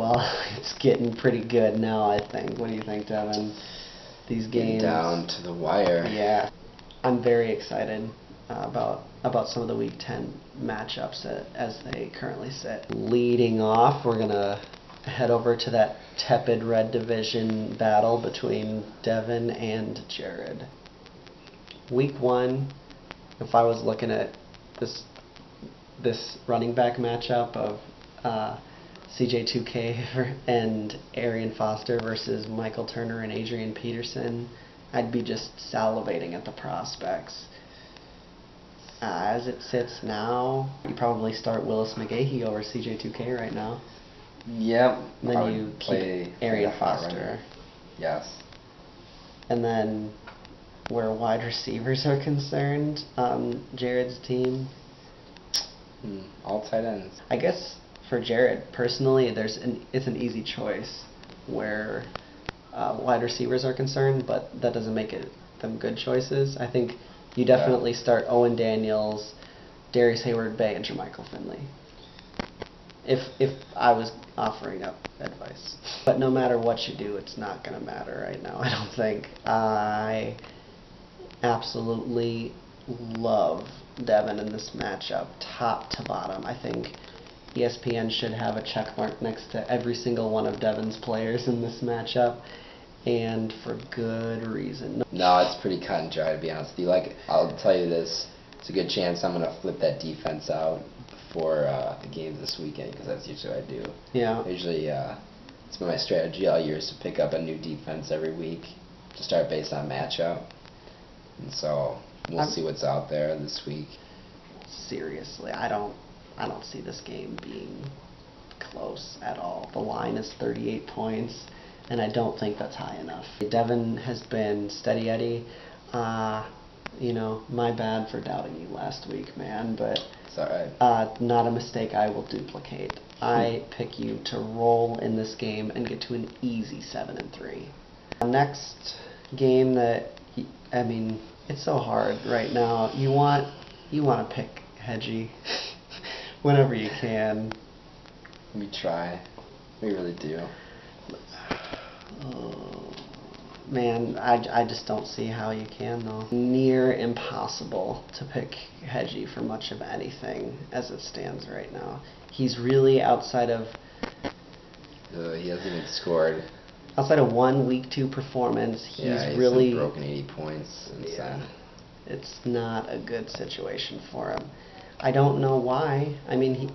Well, it's getting pretty good now, I think. What do you think, Devin? These games down to the wire. Yeah, I'm very excited about some of the Week 10 matchups as they currently sit. Leading off, we're gonna head over to that tepid Red Division battle between Devin and Jared. Week 1, if I was looking at this running back matchup of CJ2K and Arian Foster versus Michael Turner and Adrian Peterson, I'd be just salivating at the prospects. As it sits now, you probably start Willis McGahee over CJ2K right now. Yep. And then you keep Arian Foster. Yes. And then, where wide receivers are concerned on Jared's team, all tight ends. I guess for Jared personally, it's an easy choice where wide receivers are concerned, but that doesn't make them good choices. I think you definitely start Owen Daniels, Darius Hayward-Bay, and Jermichael Finley. If I was offering up advice. But no matter what you do, it's not going to matter right now, I don't think. I absolutely love Devin in this matchup, top to bottom. I think ESPN should have a check mark next to every single one of Devin's players in this matchup, and for good reason. No, it's pretty cut and dry, to be honest with you. Like, I'll tell you this, it's a good chance I'm going to flip that defense out for the games this weekend, because that's usually what I do. Yeah. Usually, it's been my strategy all year is to pick up a new defense every week to start based on matchup. And so we'll see what's out there this week. Seriously, I don't see this game being close at all. The line is 38 points, and I don't think that's high enough. Devin has been steady Eddie. My bad for doubting you last week, man, but it's all right. Not a mistake I will duplicate. I pick you to roll in this game and get to an easy 7-3. Next game it's so hard right now. You want to pick Hedgie whenever you can. We try. We really do. Oh, man, I just don't see how you can, though. Near impossible to pick Hedgie for much of anything as it stands right now. He's really outside of... he hasn't even scored. Outside of one Week 2 performance, he's really... broken 80 points. Yeah, it's not a good situation for him. I don't know why. I mean,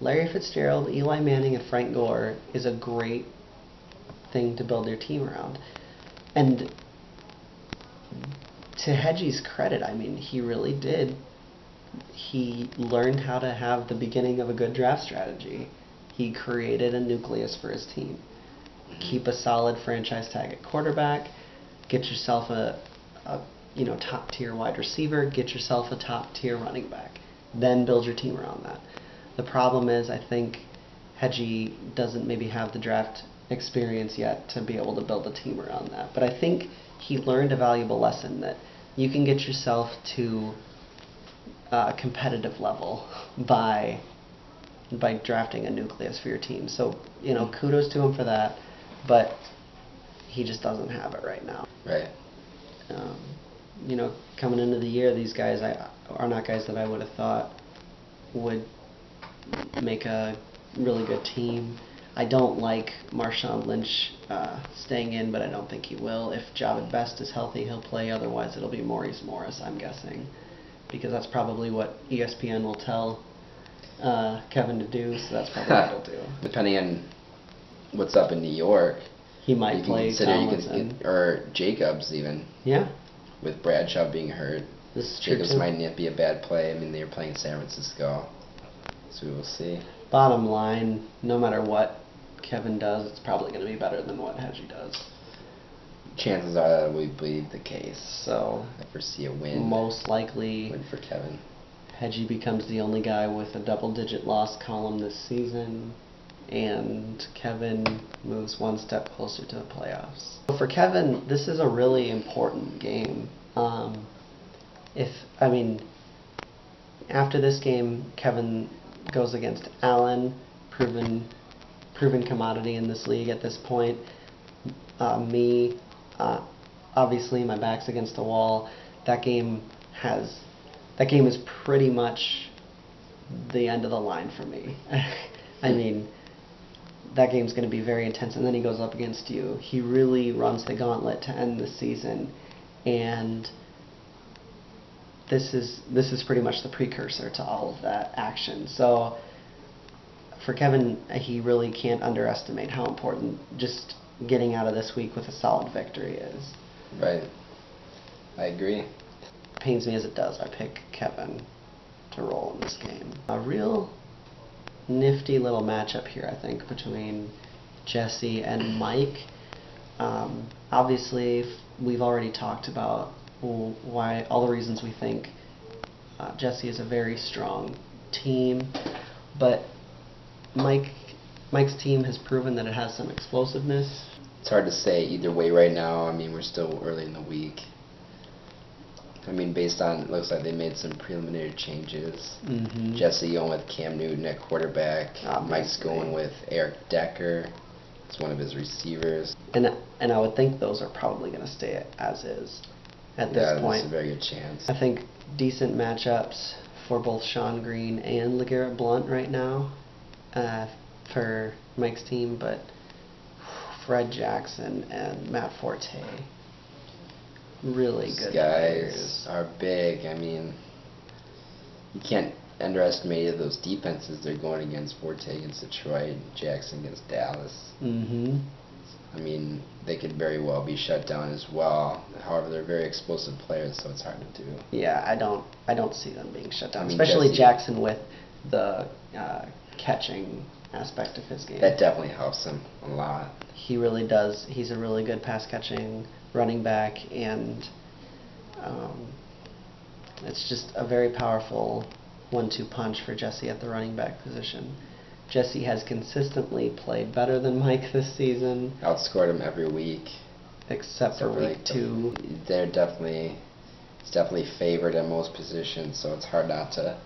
Larry Fitzgerald, Eli Manning, and Frank Gore is a great thing to build your team around. And to Hedgie's credit, I mean, he really did. He learned how to have the beginning of a good draft strategy. He created a nucleus for his team. Keep a solid franchise tag at quarterback. Get yourself a top tier wide receiver. Get yourself a top tier running back. Then build your team around that. The problem is, I think Hedgie doesn't maybe have the draft experience yet to be able to build a team around that. But I think he learned a valuable lesson that you can get yourself to a competitive level by drafting a nucleus for your team. So, kudos to him for that, but he just doesn't have it right now. Right. Coming into the year, these guys are not guys that I would have thought would make a really good team. I don't like Marshawn Lynch staying in, but I don't think he will. If Javid Best is healthy, he'll play. Otherwise, it'll be Maurice Morris, I'm guessing, because that's probably what ESPN will tell Kevin to do, so that's probably what he'll do. Depending on what's up in New York, he might play Tomlinson. Or Jacobs even. Yeah. With Bradshaw being hurt, Jacobs might not be a bad play. I mean, they're playing San Francisco, so we will see. Bottom line, no matter what Kevin does, it's probably going to be better than what Hedgie does. Chances are that will be the case. So I foresee a win. Most likely, win for Kevin. Hedgie becomes the only guy with a double-digit loss column this season, and Kevin moves one step closer to the playoffs. For Kevin, this is a really important game. After this game, Kevin goes against Allen, proven proven commodity in this league at this point. Me, obviously, my back's against the wall. That game is pretty much the end of the line for me. I mean, that game's going to be very intense, and then he goes up against you. He really runs the gauntlet to end the season, and this is pretty much the precursor to all of that action. So for Kevin, he really can't underestimate how important just getting out of this week with a solid victory is. Right. I agree. Pains me as it does. I pick Kevin to roll in this game. A real nifty little matchup here, I think, between Jesse and Mike. Obviously, we've already talked about why all the reasons we think Jesse is a very strong team, but Mike's team has proven that it has some explosiveness. It's hard to say either way right now. I mean, we're still early in the week. I mean, based on, it looks like they made some preliminary changes. Mm-hmm. Jesse going with Cam Newton at quarterback. Obviously. Mike's going with Eric Decker. It's one of his receivers. And I would think those are probably going to stay as is at this point. There's a very good chance. I think decent matchups for both Sean Green and LeGarrette Blount right now for Mike's team, but Fred Jackson and Matt Forte, really good These guys players. are big. I mean, you can't underestimate those defenses they're going against. Forte against Detroit, Jackson against Dallas. Mm-hmm. I mean, they could very well be shut down as well. However, they're very explosive players, so it's hard to do. Yeah, I don't see them being shut down, I mean, especially Jesse, Jackson with the catching aspect of his game. That definitely helps him a lot. He really does. He's a really good pass catching running back, and it's just a very powerful 1-2 punch for Jesse at the running back position. Jesse has consistently played better than Mike this season, Outscored him every week. except for week 2. It's definitely favored in most positions, so it's hard not to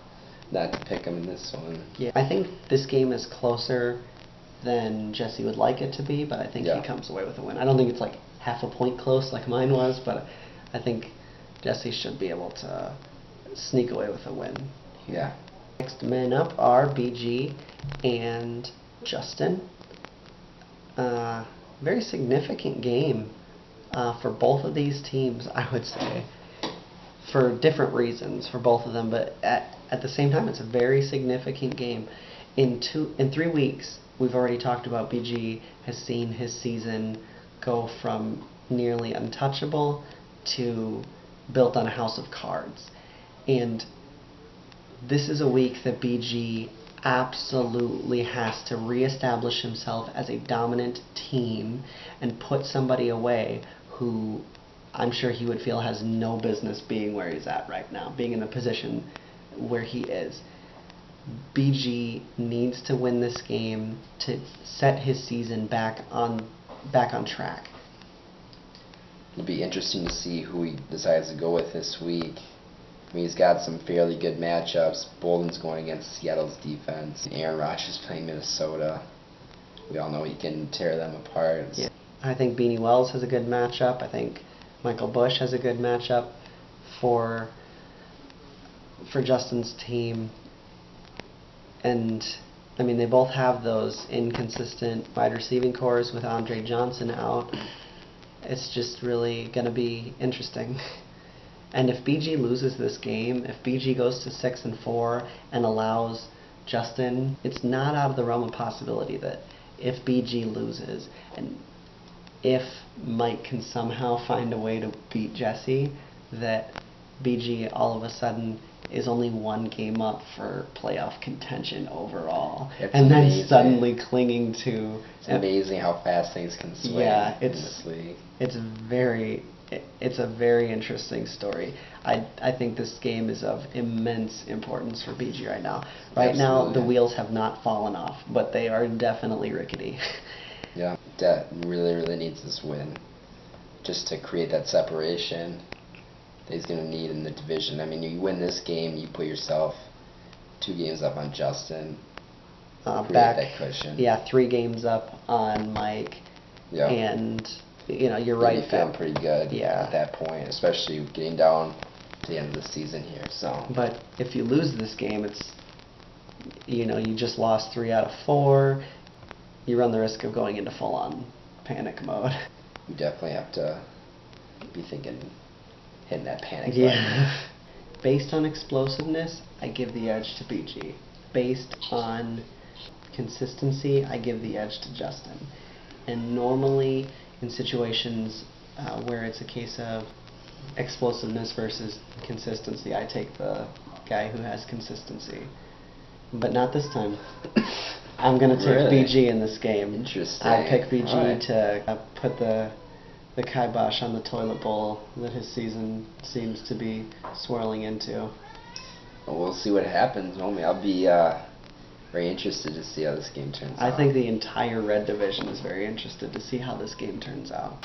pick him in this one. Yeah, I think this game is closer than Jesse would like it to be, but I think he comes away with a win. I don't think it's like half a point close like mine was, but I think Jesse should be able to sneak away with a win. Yeah. Next men up are BG and Justin. Very significant game for both of these teams, I would say, for different reasons for both of them, but at the same time, it's a very significant game. In 3 weeks, we've already talked about BG has seen his season go from nearly untouchable to built on a house of cards. And this is a week that BG absolutely has to reestablish himself as a dominant team and put somebody away who I'm sure he would feel has no business being where he's at right now, being in the position where he is. BG needs to win this game to set his season back on track. It'll be interesting to see who he decides to go with this week. I mean, he's got some fairly good matchups. Bolden's going against Seattle's defense. Aaron Rodgers is playing Minnesota. We all know he can tear them apart. Yeah. I think Beanie Wells has a good matchup. I think Michael Bush has a good matchup for Justin's team. And I mean, they both have those inconsistent wide receiving cores with Andre Johnson out. It's just really going to be interesting. And if BG loses this game, if BG goes to 6-4 and allows Justin, it's not out of the realm of possibility that if BG loses and if Mike can somehow find a way to beat Jesse, that BG all of a sudden is only one game up for playoff contention overall. It's and amazing. Then suddenly clinging to... It's amazing how fast things can swing in this league. It's a very interesting story. I think this game is of immense importance for BG right now. Right now, the wheels have not fallen off, but they are definitely rickety. Yeah, that really, really needs this win just to create that separation that he's going to need in the division. I mean, you win this game, you put yourself 2 games up on Justin. Create back. that cushion. Yeah, 3 games up on Mike, Yeah. and you're You'll right. be feeling pretty good Yeah. at that point, especially getting down to the end of the season here. So. But if you lose this game, it's you just lost 3 out of 4. You run the risk of going into full-on panic mode. You definitely have to be thinking, hitting that panic button. Yeah. Based on explosiveness, I give the edge to BG. Based on consistency, I give the edge to Justin. And normally, in situations where it's a case of explosiveness versus consistency, I take the guy who has consistency. But not this time. I'm going to take Really? BG in this game. Interesting. I pick BG Alright. to put the kibosh on the toilet bowl that his season seems to be swirling into. Well, we'll see what happens, homie. I'll be very interested to see how this game turns out. I think the entire Red Division is very interested to see how this game turns out.